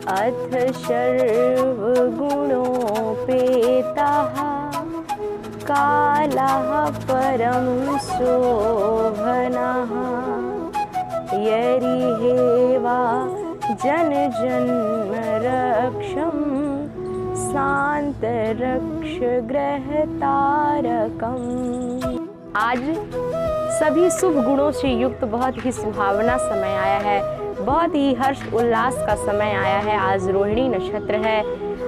अथ सर्वगुणोपेतः कालः परं शोभनः यरिहेवा जनजन्मरक्षं शान्तरक्षग्रहतारकम्। आज सभी शुभ गुणों से युक्त बहुत ही सुहावना समय आया है, बहुत ही हर्ष उल्लास का समय आया है। आज रोहिणी नक्षत्र है।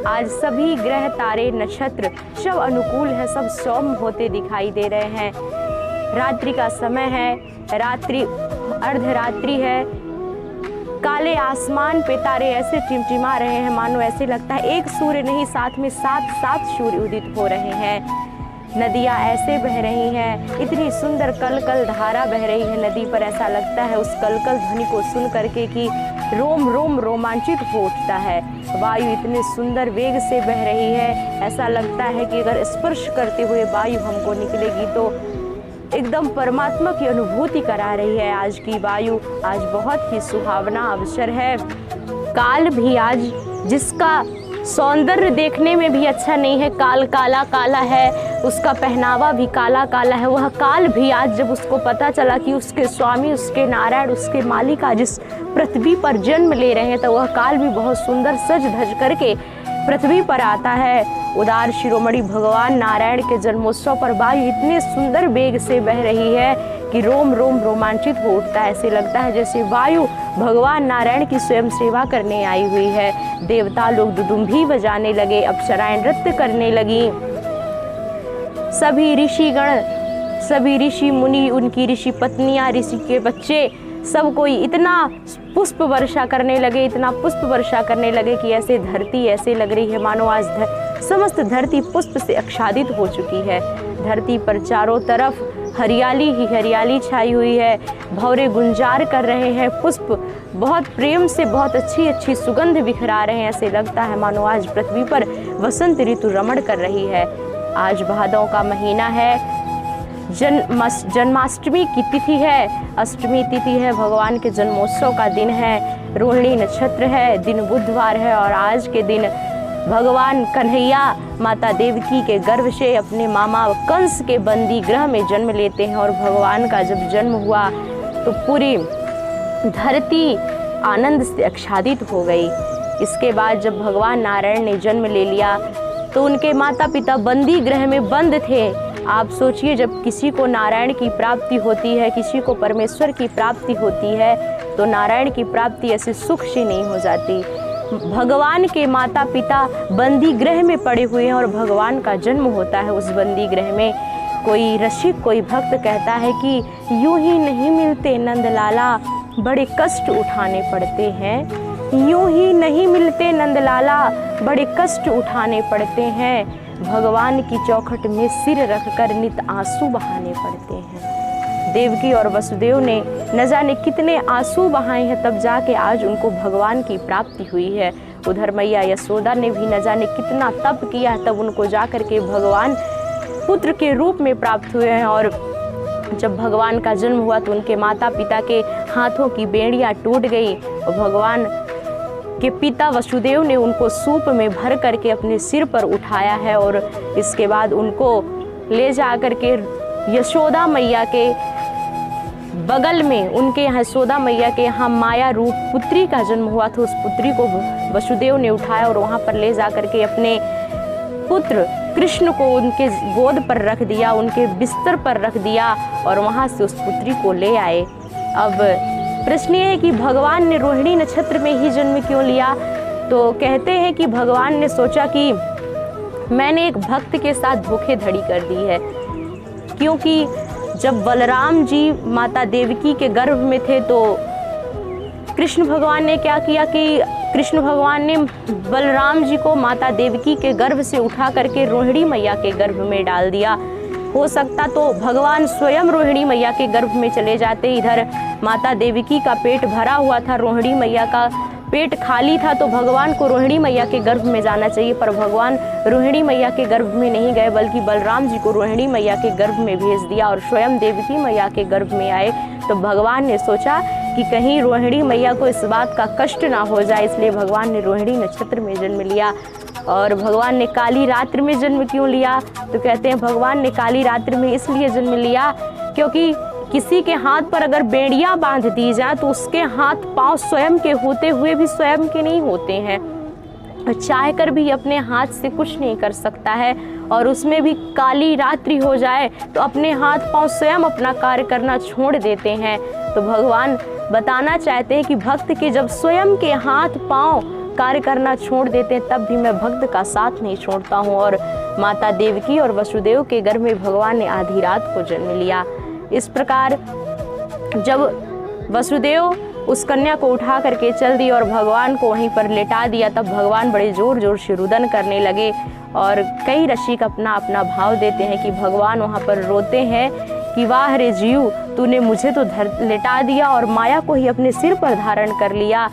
आज सभी ग्रह तारे नक्षत्र सब अनुकूल है, सब सौम्य होते दिखाई दे रहे हैं। रात्रि का समय है, रात्रि अर्धरात्रि है। काले आसमान पे तारे ऐसे टिमटिमा रहे हैं मानो ऐसे लगता है एक सूर्य नहीं, साथ में सात सूर्य उदित हो रहे हैं। नदियाँ ऐसे बह रही हैं, इतनी सुंदर कलकल धारा बह रही है नदी पर। ऐसा लगता है उस कलकल ध्वनि को सुन करके कि रोम रोम रोमांचित हो उठता है। वायु इतने सुंदर वेग से बह रही है, ऐसा लगता है कि अगर स्पर्श करते हुए वायु हमको निकलेगी तो एकदम परमात्मा की अनुभूति करा रही है। आज की वायु, आज बहुत ही सुहावना अवसर है। काल भी आज जिसका सौंदर्य देखने में भी अच्छा नहीं है, काल काला काला है, उसका पहनावा भी काला काला है, वह काल भी आज जब उसको पता चला कि उसके स्वामी, उसके नारायण, उसके मालिक आज इस पृथ्वी पर जन्म ले रहे हैं, तो वह काल भी बहुत सुंदर सज धज करके पृथ्वी पर आता है। उदार शिरोमणि भगवान नारायण के जन्मोत्सव पर वायु इतने सुंदर वेग से बह रही है कि रोम रोम रोमांचित हो उठता है। ऐसे लगता है जैसे वायु भगवान नारायण की स्वयं सेवा करने आई हुई है। देवता लोग दुदुम्भी बजाने लगे, अप्सराएं नृत्य करने लगी। सभी ऋषिगण, सभी ऋषि मुनि, उनकी ऋषि पत्नियां, ऋषि के बच्चे, सब कोई इतना पुष्प वर्षा करने लगे, इतना पुष्प वर्षा करने लगे कि ऐसे धरती ऐसे लग रही है मानो आज समस्त धरती पुष्प से आच्छादित हो चुकी है। धरती पर चारों तरफ हरियाली ही हरियाली छाई हुई है। भौरे गुंजार कर रहे हैं, पुष्प बहुत प्रेम से बहुत अच्छी अच्छी सुगंध बिखरा रहे हैं। ऐसे लगता है मानो आज पृथ्वी पर वसंत ऋतु रमण कर रही है। आज भादों का महीना है, जन्माष्टमी की तिथि है, अष्टमी तिथि है, भगवान के जन्मोत्सव का दिन है। रोहिणी नक्षत्र है, दिन बुधवार है और आज के दिन भगवान कन्हैया माता देवकी के गर्भ से अपने मामा कंस के बंदी गृह में जन्म लेते हैं। और भगवान का जब जन्म हुआ तो पूरी धरती आनंद से आच्छादित हो गई। इसके बाद जब भगवान नारायण ने जन्म ले लिया तो उनके माता पिता बंदी गृह में बंद थे। आप सोचिए, जब किसी को नारायण की प्राप्ति होती है, किसी को परमेश्वर की प्राप्ति होती है, तो नारायण की प्राप्ति ऐसे सुख से नहीं हो जाती। भगवान के माता पिता बंदी गृह में पड़े हुए हैं और भगवान का जन्म होता है उस बंदी गृह में। कोई रसिक, कोई भक्त कहता है कि यूं ही नहीं मिलते नंदलाला, बड़े कष्ट उठाने पड़ते हैं। यूं ही नहीं मिलते नंदलाला, बड़े कष्ट उठाने पड़ते हैं। भगवान की चौखट में सिर रखकर नित आंसू बहाने पड़ते हैं। देवकी और वसुदेव ने न जाने कितने आंसू बहाए हैं, तब जाके आज उनको भगवान की प्राप्ति हुई है। उधर मैया यशोदा ने भी न जाने कितना तप किया है, तब उनको जाकर के भगवान पुत्र के रूप में प्राप्त हुए हैं। और जब भगवान का जन्म हुआ तो उनके माता पिता के हाथों की बेड़ियाँ टूट गई और भगवान के पिता वसुदेव ने उनको सूप में भर करके अपने सिर पर उठाया है और इसके बाद उनको ले जा करके यशोदा मैया के बगल में, उनके यहाँ यशोदा मैया के यहाँ माया रूप पुत्री का जन्म हुआ था। उस पुत्री को वसुदेव ने उठाया और वहाँ पर ले जा करके अपने पुत्र कृष्ण को उनके गोद पर रख दिया, उनके बिस्तर पर रख दिया और वहाँ से उस पुत्री को ले आए। अब प्रश्न ये है कि भगवान ने रोहिणी नक्षत्र में ही जन्म क्यों लिया? तो कहते हैं कि भगवान ने सोचा कि मैंने एक भक्त के साथ धोखेधड़ी कर दी है, क्योंकि जब बलराम जी माता देवकी के गर्भ में थे तो कृष्ण भगवान ने क्या किया कि कृष्ण भगवान ने बलराम जी को माता देवकी के गर्भ से उठा करके रोहिणी मैया के गर्भ में डाल दिया। हो सकता तो भगवान स्वयं रोहिणी मैया के गर्भ में चले जाते। इधर माता देवकी का पेट भरा हुआ था, रोहिणी मैया का पेट खाली था, तो भगवान को रोहिणी मैया के गर्भ में जाना चाहिए, पर भगवान रोहिणी मैया के गर्भ में नहीं गए, बल्कि बलराम जी को रोहिणी मैया के गर्भ में भेज दिया और स्वयं देवकी मैया के गर्भ में आए। तो भगवान ने सोचा कि कहीं रोहिणी मैया को इस बात का कष्ट ना हो जाए, इसलिए भगवान ने रोहिणी नक्षत्र में जन्म लिया। और भगवान ने काली रात्रि में जन्म क्यों लिया? तो कहते हैं भगवान ने काली रात्रि में इसलिए जन्म लिया क्योंकि किसी के हाथ पर अगर बेड़ियां बांध दी जाए तो उसके हाथ पांव स्वयं के होते हुए भी स्वयं के नहीं होते हैं, चाह कर भी अपने हाथ से कुछ नहीं कर सकता है। और उसमें भी काली रात्रि हो जाए तो अपने हाथ पांव स्वयं अपना कार्य करना छोड़ देते हैं। तो भगवान बताना चाहते हैं कि भक्त के जब स्वयं के हाथ पांव कार्य करना छोड़ देते हैं तब भी मैं भक्त का साथ नहीं छोड़ता हूँ। और माता देवकी और वसुदेव के गर्भ में भगवान ने आधी रात को जन्म लिया। इस प्रकार जब वसुदेव उस कन्या को उठा करके चल दी और भगवान को वहीं पर लेटा दिया, तब भगवान बड़े जोर जोर से रुदन करने लगे। और कई रसिक अपना अपना भाव देते हैं कि भगवान वहाँ पर रोते हैं कि वाह रे जीव, तूने मुझे तो लेटा दिया और माया को ही अपने सिर पर धारण कर लिया।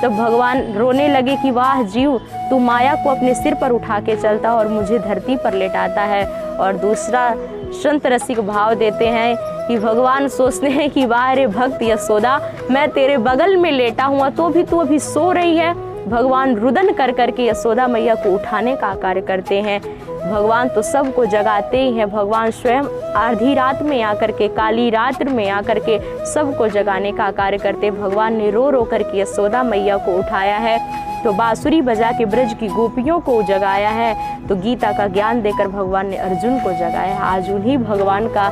तब भगवान रोने लगे कि वाह जीव, तू माया को अपने सिर पर उठा के चलता और मुझे धरती पर लेटाता है। और दूसरा संत रसिक भाव देते हैं कि भगवान सोचते हैं कि वाह रे भक्त यशोदा, मैं तेरे बगल में लेटा हुआ तो भी तू अभी सो रही है। भगवान रुदन कर करके यशोदा मैया को उठाने का कार्य करते हैं। भगवान तो सबको जगाते ही हैं, भगवान स्वयं आधी रात में आकर के, काली रात्र में आकर के सबको जगाने का कार्य करते। भगवान ने रो रो करके यशोदा मैया को उठाया है, तो बांसुरी बजा के ब्रज की गोपियों को जगाया है, तो गीता का ज्ञान देकर भगवान ने अर्जुन को जगाया है। आज उन्हीं भगवान का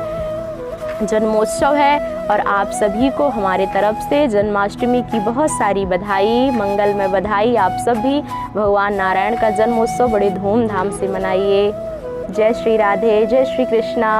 जन्मोत्सव है और आप सभी को हमारे तरफ से जन्माष्टमी की बहुत सारी बधाई, मंगलमय बधाई। आप सब भी भगवान नारायण का जन्मोत्सव बड़े धूमधाम से मनाइए। जय श्री राधे, जय श्री कृष्णा।